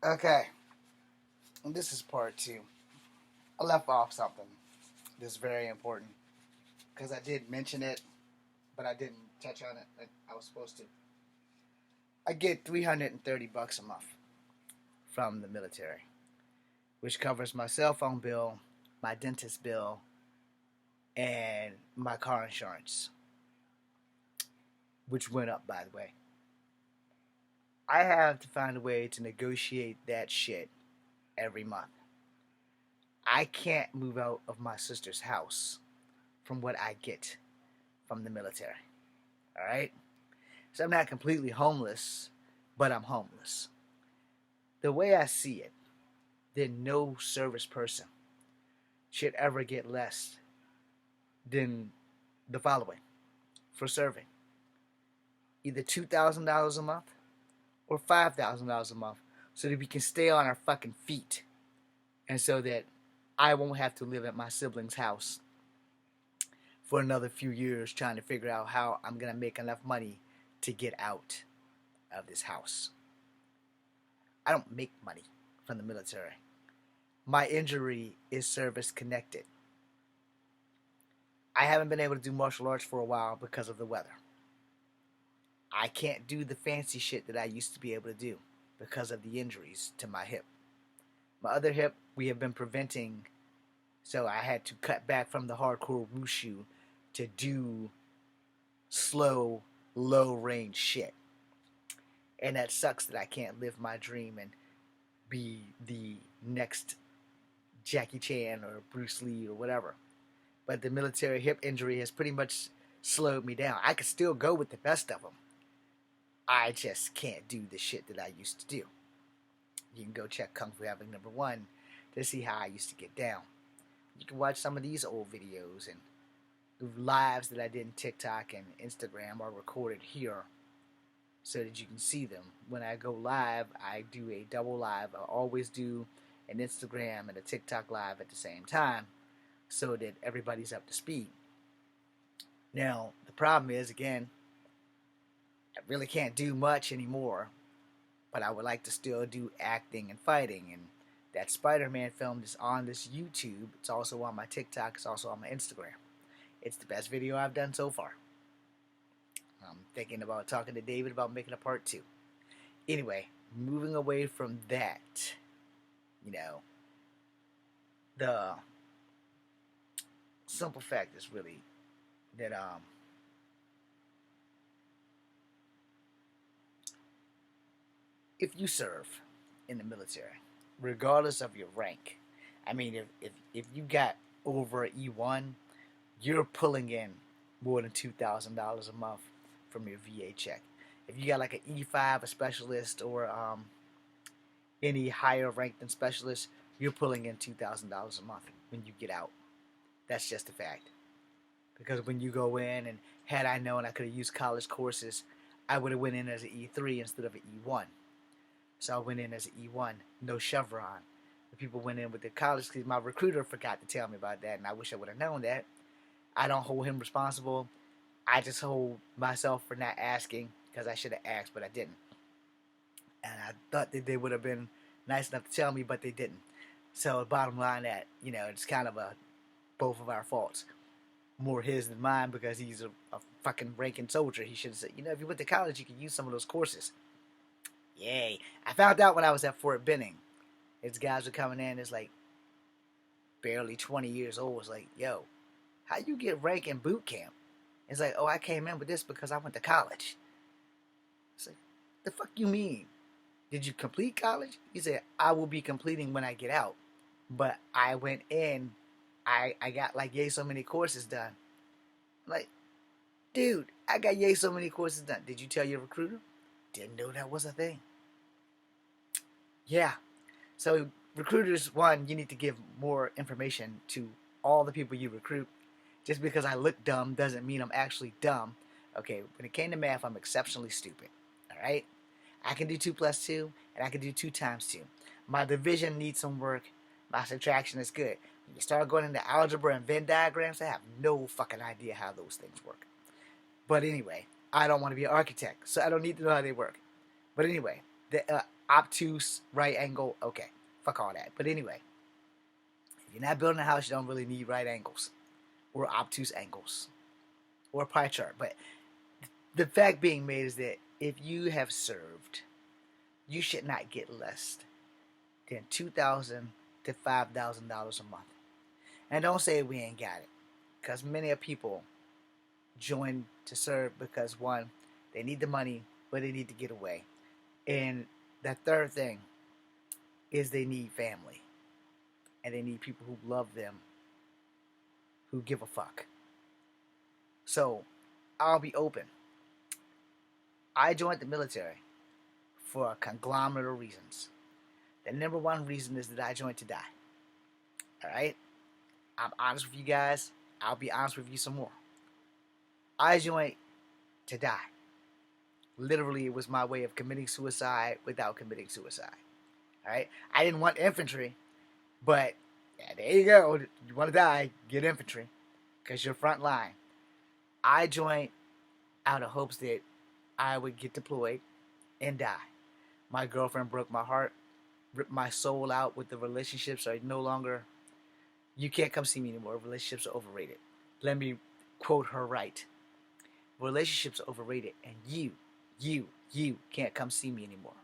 Okay, and this is part two. I left off something that's very important because I did mention it, but I didn't touch on it like I was supposed to. I get $330 a month from the military, which covers my cell phone bill, my dentist bill, and my car insurance, which went up, by the way. I have to find a way to negotiate that shit every month. I can't move out of my sister's house from what I get from the military. All right? So I'm not completely homeless, but I'm homeless. The way I see it, then no service person should ever get less than the following for serving: either $2,000 a month or $5,000 a month, so that we can stay on our fucking feet, and so that I won't have to live at my sibling's house for another few years trying to figure out how I'm gonna make enough money to get out of this house. I don't make money from the military. My injury is service connected. I haven't been able to do martial arts for a while because of the weather. I can't do the fancy shit that I used to be able to do because of the injuries to my hip. My other hip, we have been preventing, so I had to cut back from the hardcore wushu to do slow, low range shit. And that sucks that I can't live my dream and be the next Jackie Chan or Bruce Lee or whatever. But the military hip injury has pretty much slowed me down. I could still go with the best of them. I just can't do the shit that I used to do. You can go check Kung Fu Havoc #1 to see how I used to get down. You can watch some of these old videos, and the lives that I did in TikTok and Instagram are recorded here so that you can see them. When I go live, I do a double live. I always do an Instagram and a TikTok live at the same time so that everybody's up to speed. Now, the problem is, again, I really can't do much anymore, but I would like to still do acting and fighting. And that Spider-Man film is on this YouTube. It's also on my TikTok. It's also on my Instagram. It's the best video I've done so far. I'm thinking about talking to David about making a part 2. Anyway, moving away from that, the simple fact is really that if you serve in the military, regardless of your rank, I mean, if you got over an E1, you're pulling in more than $2,000 a month from your VA check. If you got like an E5, a specialist, or any higher rank than specialist, you're pulling in $2,000 a month when you get out. That's just a fact. Because when you go in, and had I known I could have used college courses, I would have went in as an E3 instead of an E1. So I went in as an E1, no chevron. The people went in with their college, because my recruiter forgot to tell me about that, and I wish I would have known that. I don't hold him responsible. I just hold myself for not asking, because I should have asked, but I didn't. And I thought that they would have been nice enough to tell me, but they didn't. So bottom line, that it's kind of both of our faults. More his than mine, because he's a fucking ranking soldier. He should have said, if you went to college, you could use some of those courses. Yay. I found out when I was at Fort Benning. His guys were coming in, it's like barely 20 years old. It's like, yo, how you get rank in boot camp? It's like, oh, I came in with this because I went to college. It's like, the fuck you mean? Did you complete college? He said, I will be completing when I get out. But I went in, I got like yay so many courses done. I'm like, dude, I got yay so many courses done. Did you tell your recruiter? Didn't know that was a thing. Yeah. So recruiters, one, you need to give more information to all the people you recruit. Just because I look dumb doesn't mean I'm actually dumb. Okay, when it came to math, I'm exceptionally stupid. Alright? I can do 2 plus 2, and I can do 2 times 2. My division needs some work. My subtraction is good. When you start going into algebra and Venn diagrams, I have no fucking idea how those things work. But anyway, I don't want to be an architect, so I don't need to know how they work. But anyway, obtuse right angle. Okay, fuck all that. But anyway, if you're not building a house, you don't really need right angles or obtuse angles or a pie chart. But the fact being made is that if you have served, you should not get less than $2,000 to $5,000 a month. And don't say we ain't got it, because many people join to serve because one, they need the money, but they need to get away, and the third thing is they need family, and they need people who love them, who give a fuck. So I'll be open. I joined the military for a conglomerate of reasons. The number one reason is that I joined to die. Alright? I'm honest with you guys. I'll be honest with you some more. I joined to die. Literally, it was my way of committing suicide without committing suicide. Alright? I didn't want infantry, but yeah, there you go. You want to die, get infantry, because you're front line. I joined out of hopes that I would get deployed and die. My girlfriend broke my heart, ripped my soul out with the relationships are no longer, you can't come see me anymore. Relationships are overrated. Let me quote her right. Relationships are overrated, and you can't come see me anymore.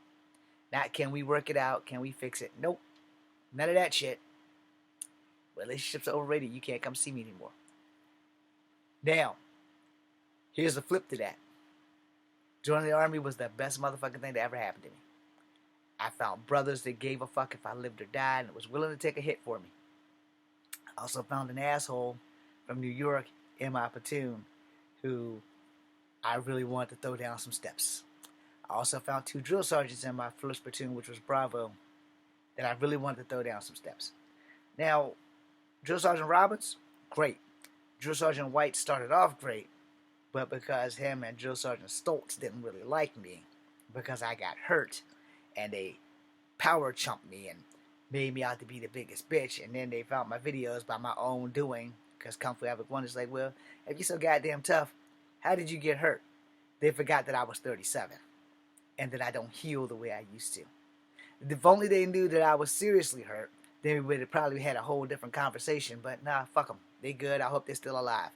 Not can we work it out, can we fix it? Nope. None of that shit. Relationships are overrated. You can't come see me anymore. Now, here's the flip to that. Joining the army was the best motherfucking thing that ever happened to me. I found brothers that gave a fuck if I lived or died and was willing to take a hit for me. I also found an asshole from New York in my platoon who I really wanted to throw down some steps. I also found 2 drill sergeants in my first platoon, which was Bravo, that I really wanted to throw down some steps. Now, Drill Sergeant Roberts, great. Drill Sergeant White started off great, but because him and Drill Sergeant Stoltz didn't really like me, because I got hurt, and they power chumped me and made me out to be the biggest bitch, and then they found my videos by my own doing, because Kung Fu Havoc 1 is like, well, if you're so goddamn tough, how did you get hurt? They forgot that I was 37, and that I don't heal the way I used to. If only they knew that I was seriously hurt, then we would have probably had a whole different conversation, but nah, fuck them. They good, I hope they're still alive.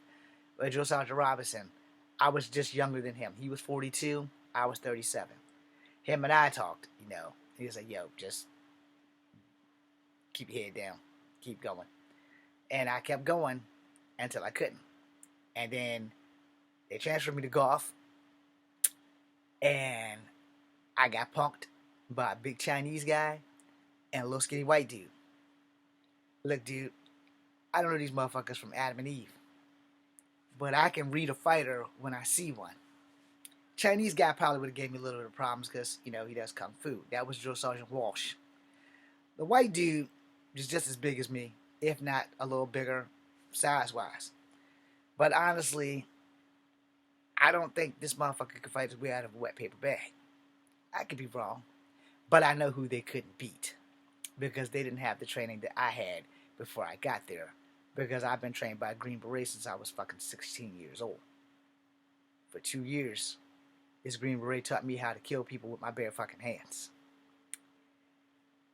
But Drill Sergeant Robinson, I was just younger than him. He was 42, I was 37. Him and I talked, He was like, yo, just keep your head down. Keep going. And I kept going until I couldn't. And then they transferred me to golf. And I got punked by a big Chinese guy and a little skinny white dude. Look, dude, I don't know these motherfuckers from Adam and Eve, but I can read a fighter when I see one. Chinese guy probably would have gave me a little bit of problems because, he does Kung Fu. That was Drill Sergeant Walsh. The white dude is just as big as me, if not a little bigger size-wise. But honestly, I don't think this motherfucker could fight his way out of a wet paper bag. I could be wrong, but I know who they couldn't beat because they didn't have the training that I had before I got there, because I've been trained by Green Berets since I was fucking 16 years old. For 2 years, this Green Beret taught me how to kill people with my bare fucking hands.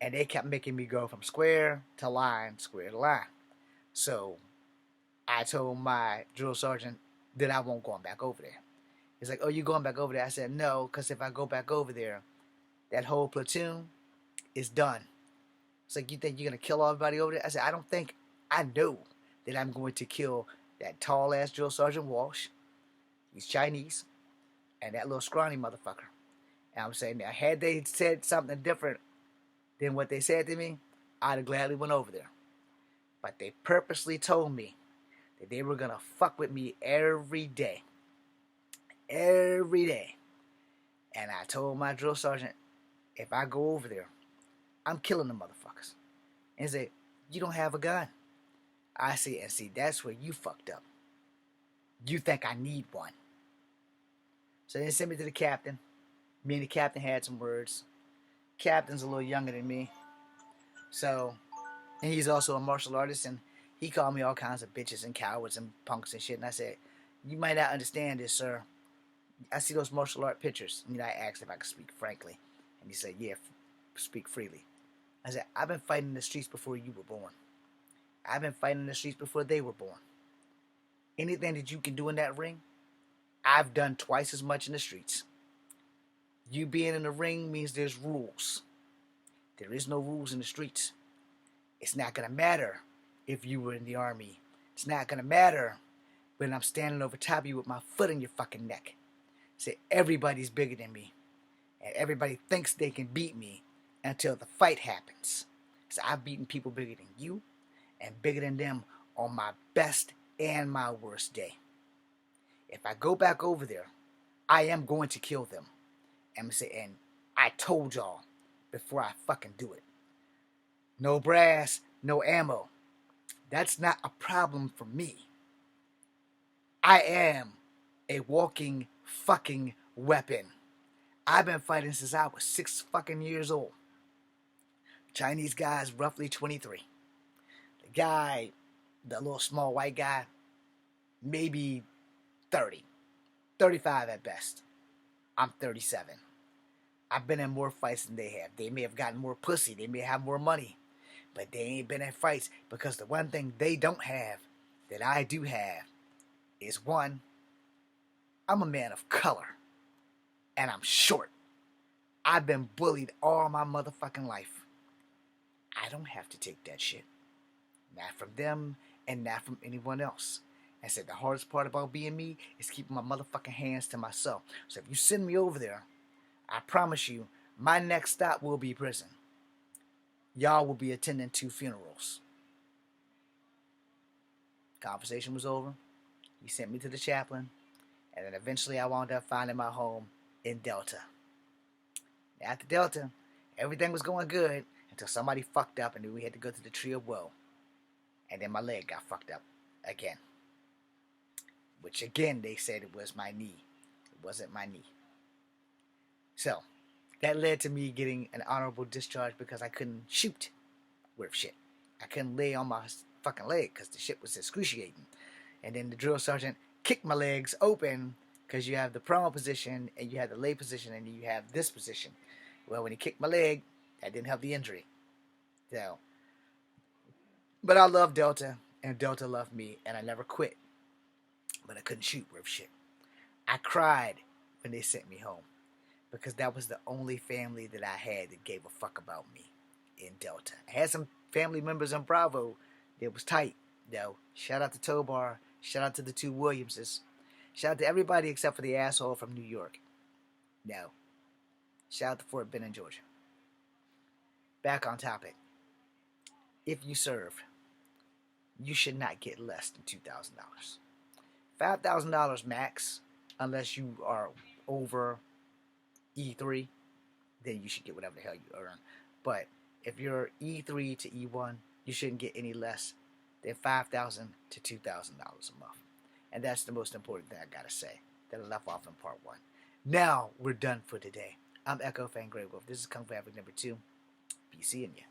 And they kept making me go from square to line, square to line. So I told my drill sergeant that I won't go back over there. He's like, oh, you going back over there? I said, no, because if I go back over there, that whole platoon is done. It's like, you think you're going to kill everybody over there? I said, I know that I'm going to kill that tall-ass drill sergeant Walsh. He's Chinese. And that little scrawny motherfucker. And I'm saying, now, had they said something different than what they said to me, I'd have gladly went over there. But they purposely told me that they were going to fuck with me every day. Every day. And I told my drill sergeant, if I go over there, I'm killing the motherfuckers. And he said, you don't have a gun. I said, and see, that's where you fucked up. You think I need one. So they sent me to the captain. Me and the captain had some words. Captain's a little younger than me. And he's also a martial artist, and he called me all kinds of bitches and cowards and punks and shit. And I said, you might not understand this, sir. I see those martial art pictures. I asked if I could speak frankly. And he said, yeah, speak freely. I said, I've been fighting in the streets before you were born. I've been fighting in the streets before they were born. Anything that you can do in that ring, I've done twice as much in the streets. You being in the ring means there's rules. There is no rules in the streets. It's not going to matter if you were in the army. It's not going to matter when I'm standing over top of you with my foot in your fucking neck. Say, everybody's bigger than me. And everybody thinks they can beat me until the fight happens. So I've beaten people bigger than you and bigger than them on my best and my worst day. If I go back over there, I am going to kill them. And I told y'all before I fucking do it. No brass, no ammo. That's not a problem for me. I am a walking fucking weapon. I've been fighting since I was 6 fucking years old. Chinese guy's roughly 23. The guy, the little small white guy, maybe 30. 35 at best. I'm 37. I've been in more fights than they have. They may have gotten more pussy. They may have more money. But they ain't been in fights because the one thing they don't have that I do have is one, I'm a man of color. And I'm short. I've been bullied all my motherfucking life. I don't have to take that shit. Not from them and not from anyone else. I said the hardest part about being me is keeping my motherfucking hands to myself. So if you send me over there, I promise you, my next stop will be prison. Y'all will be attending 2 funerals. Conversation was over. He sent me to the chaplain. And then eventually I wound up finding my home in Delta. After Delta, everything was going good until somebody fucked up and then we had to go to the tree of woe. And then my leg got fucked up again. Which again, they said it was my knee. It wasn't my knee. So, that led to me getting an honorable discharge because I couldn't shoot worth shit. I couldn't lay on my fucking leg because the shit was excruciating. And then the drill sergeant kicked my legs open because you have the prone position and you have the lay position and you have this position. Well, when he kicked my leg, that didn't help the injury. So, but I love Delta and Delta loved me and I never quit. But I couldn't shoot worth shit. I cried when they sent me home because that was the only family that I had that gave a fuck about me in Delta. I had some family members in Bravo that was tight, though. Shout out to Tobar. Shout out to the 2 Williamses. Shout out to everybody except for the asshole from New York. No. Shout out to Fort Benning, Georgia. Back on topic. If you serve, you should not get less than $2,000. $5,000 max, unless you are over E3, then you should get whatever the hell you earn. But if you're E3 to E1, you shouldn't get any less than $5,000 to $2,000 a month. And that's the most important thing I gotta say that I left off in part 1. Now we're done for today. I'm Echo Fan Grey Wolf. This is Kung Fu Epic number 2. Be seeing you.